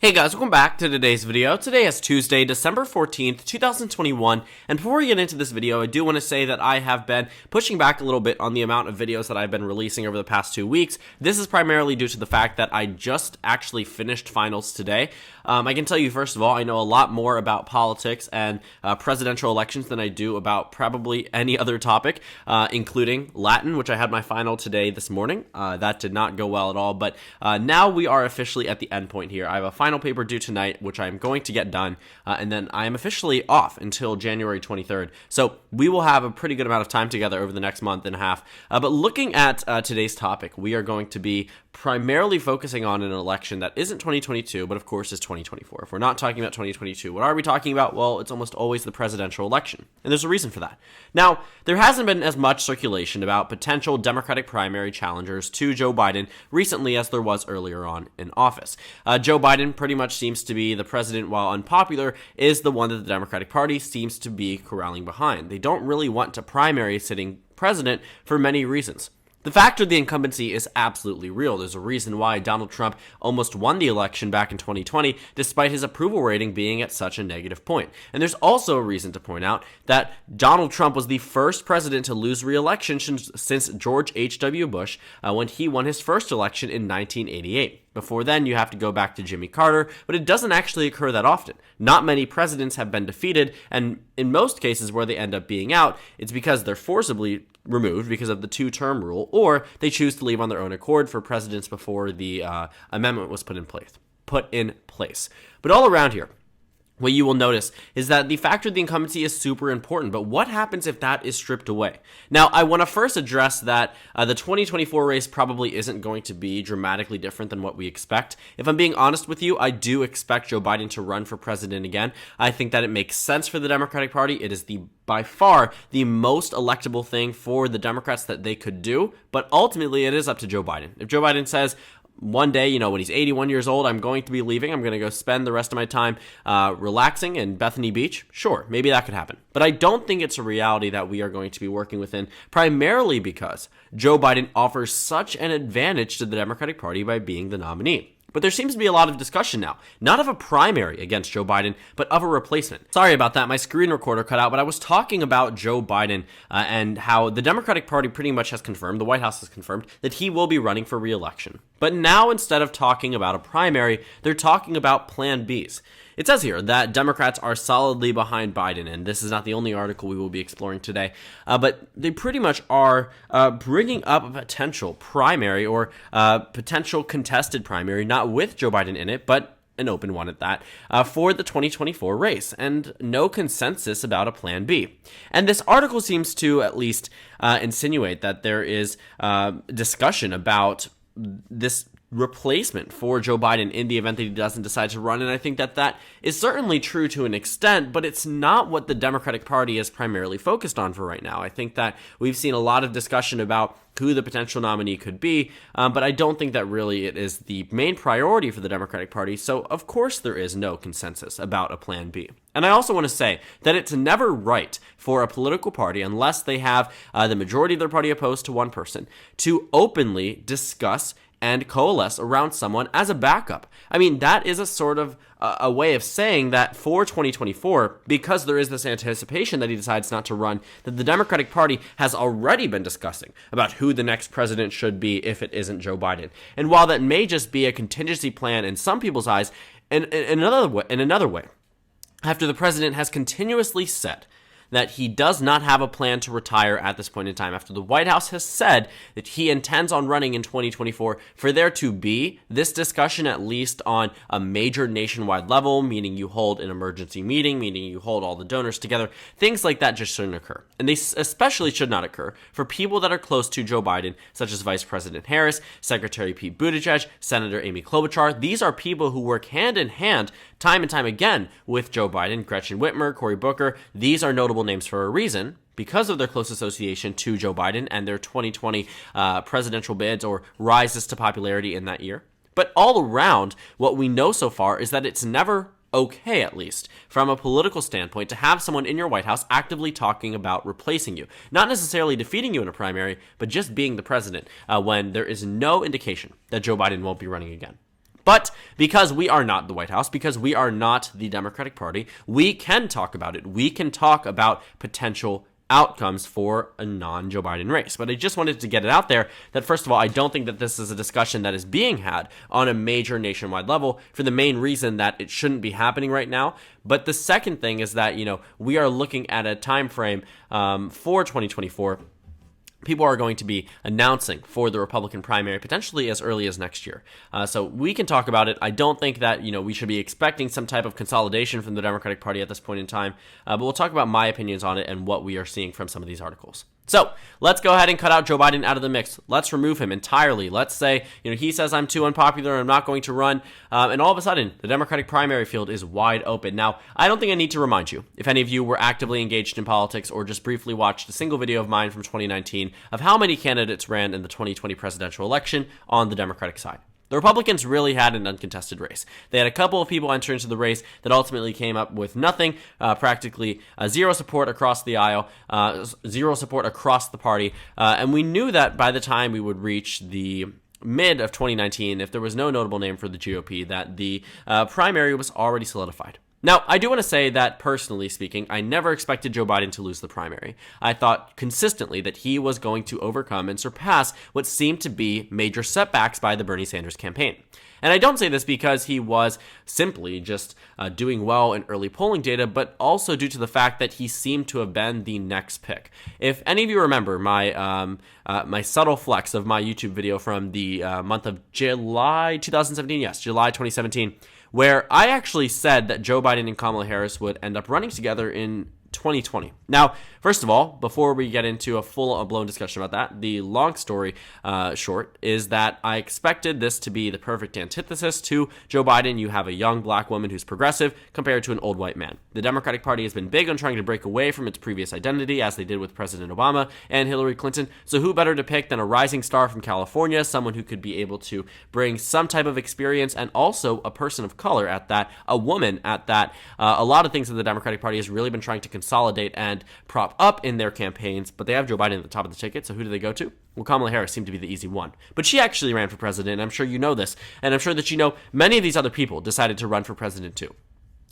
Hey guys, welcome back to today's video. Today is Tuesday, December 14th, 2021, and before we get into this video, I do want to say that I have been pushing back a little bit on the amount of videos that I've been releasing over the past 2 weeks. This is primarily due to the fact that I just actually finished finals today. I can tell you, first of all, I know a lot more about politics and presidential elections than I do about probably any other topic, including Latin, which I had my final today this morning. That did not go well at all, but now we are officially at the end point here. I have a final paper due tonight, which I'm going to get done, and then I am officially off until January 23rd. So we will have a pretty good amount of time together over the next month and a half. But looking at today's topic, we are going to be primarily focusing on an election that isn't 2022, but of course is 2024. If we're not talking about 2022, what are we talking about? Well, it's almost always the presidential election, and there's a reason for that. Now, there hasn't been as much circulation about potential Democratic primary challengers to Joe Biden recently as there was earlier on in office. Joe Biden pretty much seems to be the president, while unpopular, is the one that the Democratic Party seems to be corralling behind. They don't really want to primary a sitting president for many reasons. The factor of the incumbency is absolutely real. There's a reason why Donald Trump almost won the election back in 2020, despite his approval rating being at such a negative point. And there's also a reason to point out that Donald Trump was the first president to lose re-election since George H.W. Bush when he won his first election in 1988. Before then, you have to go back to Jimmy Carter, but it doesn't actually occur that often. Not many presidents have been defeated, and in most cases where they end up being out, it's because they're forcibly removed because of the two-term rule, or they choose to leave on their own accord for presidents before the amendment was put in place. But all around here, what you will notice is that the factor of the incumbency is super important, but what happens if that is stripped away? Now, I want to first address that the 2024 race probably isn't going to be dramatically different than what we expect. If I'm being honest with you, I do expect Joe Biden to run for president again. I think that it makes sense for the Democratic Party. It is by far the most electable thing for the Democrats that they could do, but ultimately it is up to Joe Biden. If Joe Biden says, one day, when he's 81 years old, I'm going to be leaving. I'm going to go spend the rest of my time relaxing in Bethany Beach. Sure, maybe that could happen. But I don't think it's a reality that we are going to be working within, primarily because Joe Biden offers such an advantage to the Democratic Party by being the nominee. But there seems to be a lot of discussion now, not of a primary against Joe Biden, but of a replacement. Sorry about that, my screen recorder cut out, but I was talking about Joe Biden and how the Democratic Party pretty much has confirmed, the White House has confirmed, that he will be running for re-election. But now, instead of talking about a primary, they're talking about Plan Bs. It says here that Democrats are solidly behind Biden, and this is not the only article we will be exploring today, but they pretty much are bringing up a potential primary or potential contested primary, not with Joe Biden in it, but an open one at that, for the 2024 race, and no consensus about a Plan B. And this article seems to at least insinuate that there is discussion about this replacement for Joe Biden in the event that he doesn't decide to run, and I think that that is certainly true to an extent, but it's not what the Democratic Party is primarily focused on for right now. I think that we've seen a lot of discussion about who the potential nominee could be, but I don't think that really it is the main priority for the Democratic Party, so of course there is no consensus about a Plan B. And I also want to say that it's never right for a political party, unless they have the majority of their party opposed to one person, to openly discuss and coalesce around someone as a backup. I mean, that is a sort of a way of saying that for 2024, because there is this anticipation that he decides not to run, that the Democratic Party has already been discussing about who the next president should be if it isn't Joe Biden. And while that may just be a contingency plan in some people's eyes, in another way, after the president has continuously said that he does not have a plan to retire at this point in time, after the White House has said that he intends on running in 2024, for there to be this discussion at least on a major nationwide level, meaning you hold an emergency meeting, meaning you hold all the donors together, things like that just shouldn't occur. And they especially should not occur for people that are close to Joe Biden, such as Vice President Harris, Secretary Pete Buttigieg, Senator Amy Klobuchar. These are people who work hand in hand time and time again with Joe Biden, Gretchen Whitmer, Cory Booker. These are notable names for a reason, because of their close association to Joe Biden and their 2020 presidential bids or rises to popularity in that year. But all around, what we know so far is that it's never okay, at least from a political standpoint, to have someone in your White House actively talking about replacing you. Not necessarily defeating you in a primary, but just being the president when there is no indication that Joe Biden won't be running again. But because we are not the White House, because we are not the Democratic Party, we can talk about it. We can talk about potential outcomes for a non-Joe Biden race. But I just wanted to get it out there that, first of all, I don't think that this is a discussion that is being had on a major nationwide level for the main reason that it shouldn't be happening right now. But the second thing is that, we are looking at a time frame for 2024. People are going to be announcing for the Republican primary potentially as early as next year. So we can talk about it. I don't think that, we should be expecting some type of consolidation from the Democratic Party at this point in time. But we'll talk about my opinions on it and what we are seeing from some of these articles. So let's go ahead and cut out Joe Biden out of the mix. Let's remove him entirely. Let's say, he says I'm too unpopular, I'm not going to run. And all of a sudden, the Democratic primary field is wide open. Now, I don't think I need to remind you, if any of you were actively engaged in politics or just briefly watched a single video of mine from 2019 of how many candidates ran in the 2020 presidential election on the Democratic side. The Republicans really had an uncontested race. They had a couple of people enter into the race that ultimately came up with nothing, practically zero support across the aisle, zero support across the party, and we knew that by the time we would reach the mid of 2019, if there was no notable name for the GOP, that the primary was already solidified. Now, I do want to say that, personally speaking, I never expected Joe Biden to lose the primary. I thought consistently that he was going to overcome and surpass what seemed to be major setbacks by the Bernie Sanders campaign. And I don't say this because he was simply just doing well in early polling data, but also due to the fact that he seemed to have been the next pick. If any of you remember my my subtle flex of my YouTube video from the month of July 2017, yes, July 2017, where I actually said that Joe Biden and Kamala Harris would end up running together in 2020. Now, first of all, before we get into a full-blown discussion about that, the long story short is that I expected this to be the perfect antithesis to Joe Biden. You have a young black woman who's progressive compared to an old white man. The Democratic Party has been big on trying to break away from its previous identity, as they did with President Obama and Hillary Clinton. So who better to pick than a rising star from California, someone who could be able to bring some type of experience, and also a person of color at that, a woman at that. A lot of things that the Democratic Party has really been trying to consolidate and prop up in their campaigns, but they have Joe Biden at the top of the ticket, so who do they go to? Well, Kamala Harris seemed to be the easy one. But she actually ran for president, I'm sure you know this, and I'm sure that many of these other people decided to run for president too.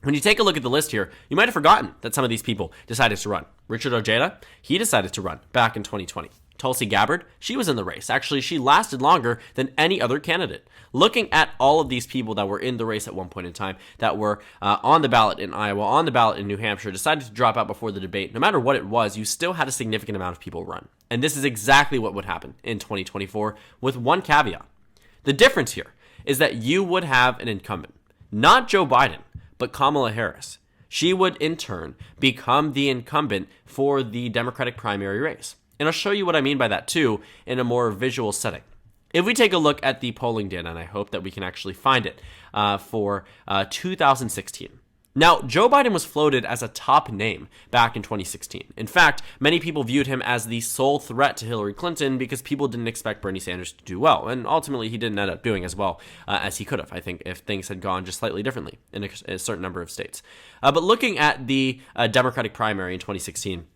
When you take a look at the list here, you might have forgotten that some of these people decided to run. Richard Ojeda, he decided to run back in 2020. Tulsi Gabbard, she was in the race. Actually, she lasted longer than any other candidate. Looking at all of these people that were in the race at one point in time, that were on the ballot in Iowa, on the ballot in New Hampshire, decided to drop out before the debate, no matter what it was, you still had a significant amount of people run. And this is exactly what would happen in 2024, with one caveat. The difference here is that you would have an incumbent, not Joe Biden, but Kamala Harris. She would, in turn, become the incumbent for the Democratic primary race. And I'll show you what I mean by that, too, in a more visual setting. If we take a look at the polling data, and I hope that we can actually find it, for 2016. Now, Joe Biden was floated as a top name back in 2016. In fact, many people viewed him as the sole threat to Hillary Clinton because people didn't expect Bernie Sanders to do well. And ultimately, he didn't end up doing as well as he could have, I think, if things had gone just slightly differently in a certain number of states. But looking at the Democratic primary in 2016,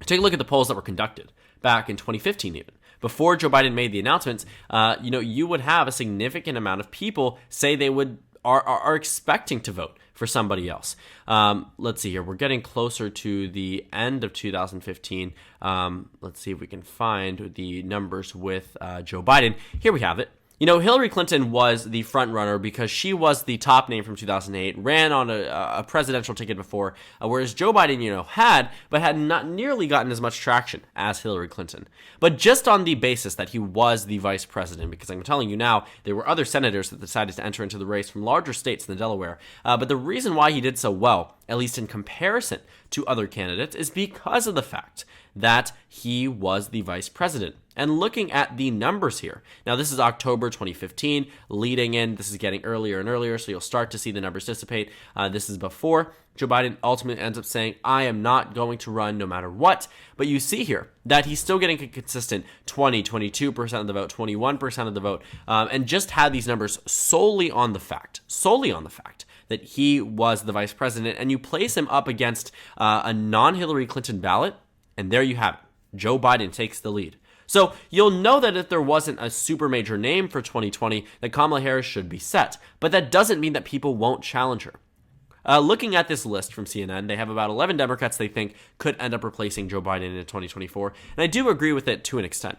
take a look at the polls that were conducted back in 2015 even. Before Joe Biden made the announcements, you would have a significant amount of people say they are expecting to vote for somebody else. Let's see here. We're getting closer to the end of 2015. Let's see if we can find the numbers with Joe Biden. Here we have it. Hillary Clinton was the front runner because she was the top name from 2008, ran on a presidential ticket before, whereas Joe Biden, had not nearly gotten as much traction as Hillary Clinton. But just on the basis that he was the vice president, because I'm telling you now, there were other senators that decided to enter into the race from larger states than Delaware. But the reason why he did so well, at least in comparison to other candidates, is because of the fact that he was the vice president. And looking at the numbers here, now this is October 2015, leading in, this is getting earlier and earlier, so you'll start to see the numbers dissipate. This is before Joe Biden ultimately ends up saying, I am not going to run no matter what. But you see here that he's still getting a consistent 20, 22% of the vote, 21% of the vote, and just had these numbers solely on the fact that he was the vice president. And you place him up against a non-Hillary Clinton ballot, and there you have it. Joe Biden takes the lead. So you'll know that if there wasn't a super major name for 2020, that Kamala Harris should be set. But that doesn't mean that people won't challenge her. Looking at this list from CNN, they have about 11 Democrats they think could end up replacing Joe Biden in 2024, and I do agree with it to an extent.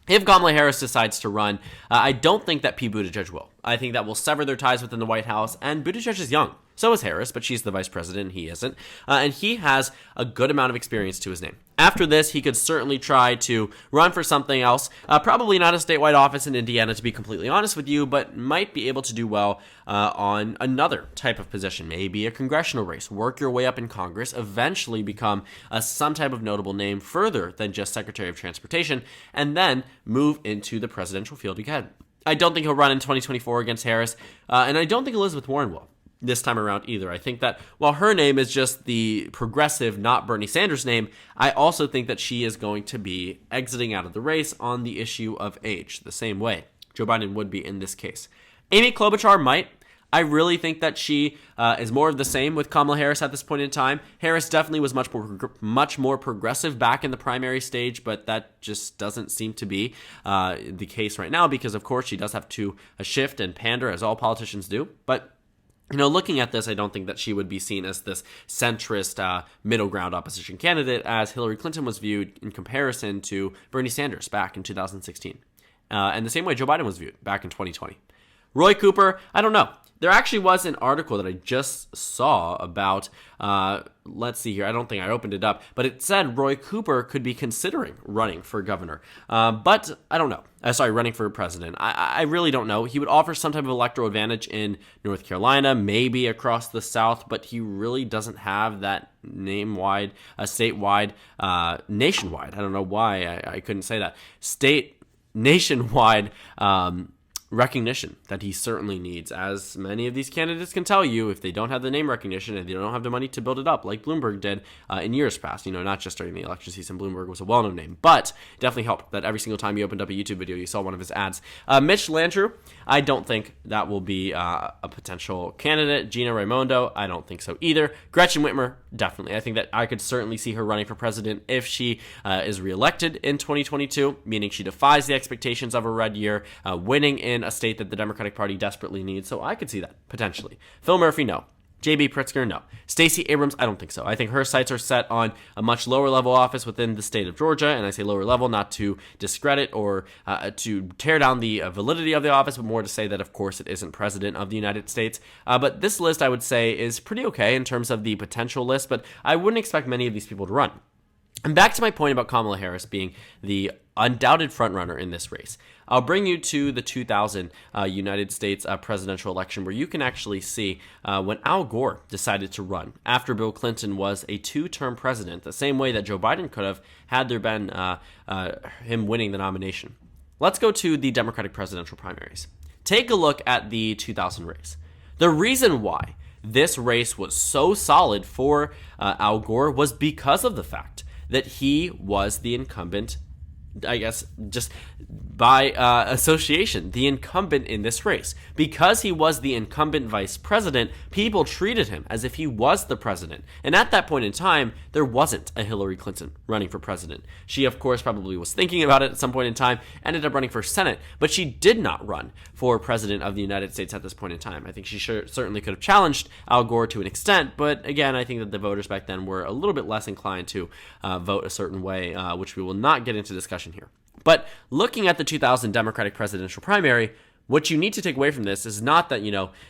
If Kamala Harris decides to run, I don't think that Pete Buttigieg will. I think that will sever their ties within the White House, and Buttigieg is young. So is Harris, but she's the vice president and he isn't. And he has a good amount of experience to his name. After this, he could certainly try to run for something else. Probably not a statewide office in Indiana, to be completely honest with you, but might be able to do well on another type of position. Maybe a congressional race. Work your way up in Congress. Eventually become some type of notable name further than just Secretary of Transportation. And then move into the presidential field again. I don't think he'll run in 2024 against Harris. And I don't think Elizabeth Warren will this time around either. I think that while her name is just the progressive, not Bernie Sanders name, I also think that she is going to be exiting out of the race on the issue of age, the same way Joe Biden would be in this case. Amy Klobuchar might. I really think that she is more of the same with Kamala Harris at this point in time. Harris definitely was much more progressive back in the primary stage, but that just doesn't seem to be the case right now because, of course, she does have to shift and pander, as all politicians do. But looking at this, I don't think that she would be seen as this centrist, middle ground opposition candidate as Hillary Clinton was viewed in comparison to Bernie Sanders back in 2016. And the same way Joe Biden was viewed back in 2020. Roy Cooper, I don't know. There actually was an article that I just saw about, let's see here, I don't think I opened it up, but it said Roy Cooper could be considering running for governor. But I don't know. Running for president. I really don't know. He would offer some type of electoral advantage in North Carolina, maybe across the South, but he really doesn't have that statewide, nationwide. I don't know why I couldn't say that. Nationwide, recognition that he certainly needs, as many of these candidates can tell you. If they don't have the name recognition and they don't have the money to build it up, like Bloomberg did in years past, not just during the election season. Bloomberg was a well-known name, but it definitely helped that every single time you opened up a YouTube video, you saw one of his ads. Mitch Landrieu, I don't think that will be a potential candidate. Gina Raimondo, I don't think so either. Gretchen Whitmer, definitely. I think that I could certainly see her running for president if she is reelected in 2022, meaning she defies the expectations of a red year, winning in a state that the Democratic Party desperately needs. So I could see that, potentially. Phil Murphy, no. J.B. Pritzker, no. Stacey Abrams, I don't think so. I think her sights are set on a much lower level office within the state of Georgia, and I say lower level not to discredit or to tear down the validity of the office, but more to say that, of course, it isn't president of the United States. But this list, I would say, is pretty okay in terms of the potential list, but I wouldn't expect many of these people to run. And back to my point about Kamala Harris being the undoubted frontrunner in this race. I'll bring you to the 2000 United States presidential election, where you can actually see when Al Gore decided to run after Bill Clinton was a two-term president, the same way that Joe Biden could have had there been him winning the nomination. Let's go to the Democratic presidential primaries. Take a look at the 2000 race. The reason why this race was so solid for Al Gore was because of the fact that he was the incumbent, I guess, just by association, the incumbent in this race. Because he was the incumbent vice president, people treated him as if he was the president. And at that point in time, there wasn't a Hillary Clinton running for president. She, of course, probably was thinking about it at some point in time, ended up running for Senate, but she did not run for president of the United States at this point in time. I think she certainly could have challenged Al Gore to an extent, but again, I think that the voters back then were a little bit less inclined to vote a certain way, which we will not get into discussion here. But looking at the 2000 Democratic presidential primary, what you need to take away from this is not that,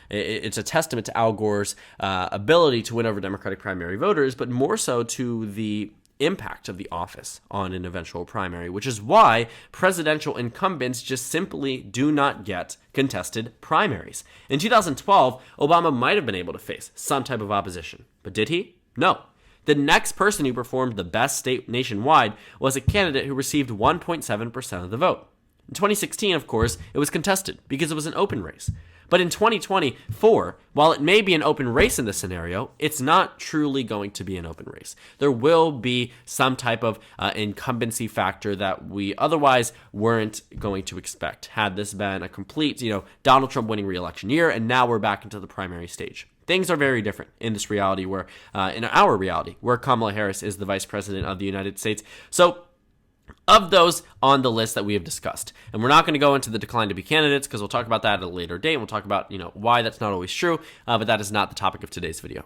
it's a testament to Al Gore's ability to win over Democratic primary voters, but more so to the impact of the office on an eventual primary, which is why presidential incumbents just simply do not get contested primaries. In 2012, Obama might have been able to face some type of opposition, but did he? No. The next person who performed the best state nationwide was a candidate who received 1.7% of the vote. In 2016, of course, it was contested because it was an open race. But in 2024, while it may be an open race in this scenario, it's not truly going to be an open race. There will be some type of incumbency factor that we otherwise weren't going to expect had this been a complete, Donald Trump winning re-election year, and now we're back into the primary stage. Things are very different in this reality in our reality, where Kamala Harris is the vice president of the United States. So of those on the list that we have discussed. And we're not going to go into the decline to be candidates because we'll talk about that at a later date. We'll talk about, why that's not always true, but that is not the topic of today's video.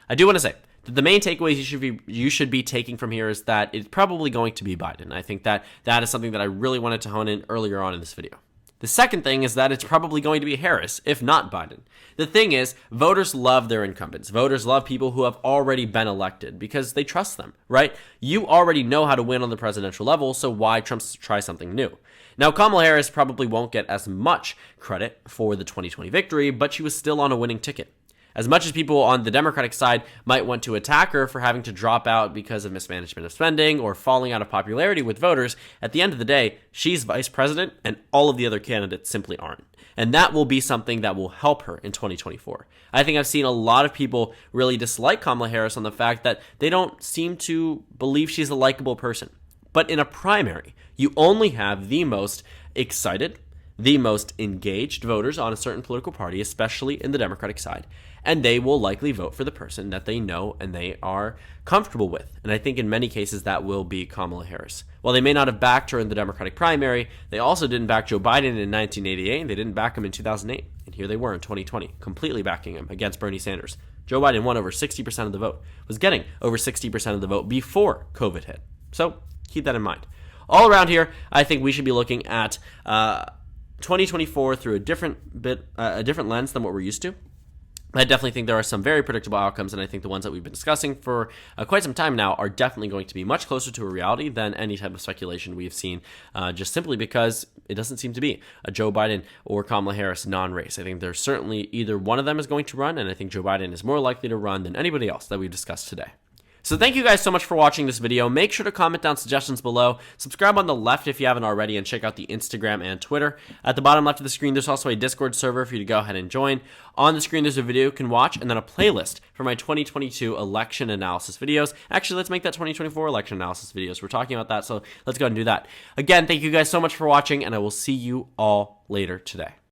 I do want to say that the main takeaways you should be taking from here is that it's probably going to be Biden. I think that is something that I really wanted to hone in earlier on in this video. The second thing is that it's probably going to be Harris, if not Biden. The thing is, voters love their incumbents. Voters love people who have already been elected because they trust them, right? You already know how to win on the presidential level, so why try something new? Now, Kamala Harris probably won't get as much credit for the 2020 victory, but she was still on a winning ticket. As much as people on the Democratic side might want to attack her for having to drop out because of mismanagement of spending or falling out of popularity with voters, at the end of the day, she's vice president and all of the other candidates simply aren't. And that will be something that will help her in 2024. I think I've seen a lot of people really dislike Kamala Harris on the fact that they don't seem to believe she's a likable person. But in a primary, you only have the most excited, the most engaged voters on a certain political party, especially in the Democratic side, and they will likely vote for the person that they know and they are comfortable with. And I think in many cases that will be Kamala Harris. While they may not have backed her in the Democratic primary, they also didn't back Joe Biden in 1988, and they didn't back him in 2008. And here they were in 2020, completely backing him against Bernie Sanders. Joe Biden won over 60% of the vote, was getting over 60% of the vote before COVID hit. So keep that in mind. All around here, I think we should be looking at 2024 through a different lens than what we're used to. I definitely think there are some very predictable outcomes, and I think the ones that we've been discussing for quite some time now are definitely going to be much closer to a reality than any type of speculation we've seen, just simply because it doesn't seem to be a Joe Biden or Kamala Harris non-race. I think there's certainly either one of them is going to run, and I think Joe Biden is more likely to run than anybody else that we've discussed today. So thank you guys so much for watching this video. Make sure to comment down suggestions below. Subscribe on the left if you haven't already, and check out the Instagram and Twitter. At the bottom left of the screen, there's also a Discord server for you to go ahead and join. On the screen, there's a video you can watch, and then a playlist for my 2022 election analysis videos. Actually, let's make that 2024 election analysis videos. We're talking about that, so let's go ahead and do that. Again, thank you guys so much for watching, and I will see you all later today.